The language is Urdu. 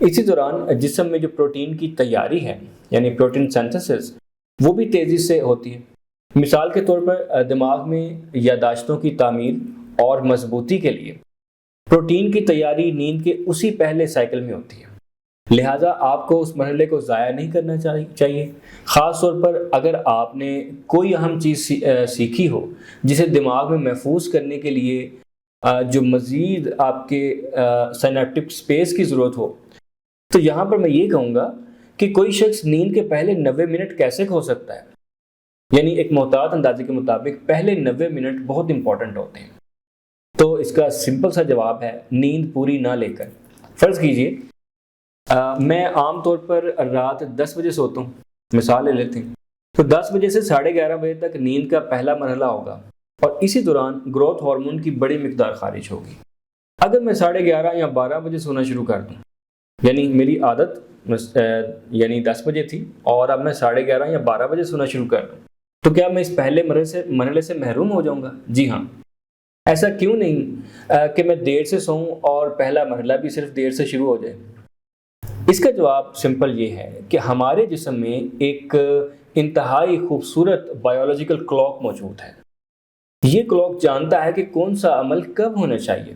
اسی دوران جسم میں جو پروٹین کی تیاری ہے یعنی پروٹین سینتھسس وہ بھی تیزی سے ہوتی ہے۔ مثال کے طور پر دماغ میں یادداشتوں کی تعمیر اور مضبوطی کے لیے پروٹین کی تیاری نیند کے اسی پہلے سائیکل میں ہوتی ہے، لہٰذا آپ کو اس مرحلے کو ضائع نہیں کرنا چاہیے، خاص طور پر اگر آپ نے کوئی اہم چیز سیکھی ہو جسے دماغ میں محفوظ کرنے کے لیے جو مزید آپ کے سائنیپٹک اسپیس کی ضرورت ہو۔ تو یہاں پر میں یہ کہوں گا کہ کوئی شخص نیند کے پہلے 90 منٹ کیسے کھو سکتا ہے، یعنی ایک محتاط اندازے کے مطابق پہلے 90 منٹ بہت امپورٹنٹ ہوتے ہیں۔ تو اس کا سمپل سا جواب ہے نیند پوری نہ لے کر۔ فرض کیجئے میں عام طور پر رات 10 بجے سوتا ہوں، مثال لے لیتے ہیں، تو 10 بجے سے 11:30 بجے تک نیند کا پہلا مرحلہ ہوگا اور اسی دوران گروتھ ہارمون کی بڑی مقدار خارج ہوگی۔ اگر میں 11:30 یا 12 بجے سونا شروع کر دوں، یعنی میری عادت یعنی 10 بجے تھی اور اب میں 11:30 یا 12 بجے سونا شروع کر دوں، تو کیا میں اس پہلے مرحلے سے محروم ہو جاؤں گا؟ جی ہاں۔ ایسا کیوں نہیں کہ میں دیر سے سوؤں اور پہلا مرحلہ بھی صرف دیر سے شروع ہو جائے؟ اس کا جواب سمپل یہ ہے کہ ہمارے جسم میں ایک انتہائی خوبصورت بایولوجیکل کلاک موجود ہے۔ یہ کلاک جانتا ہے کہ کون سا عمل کب ہونا چاہیے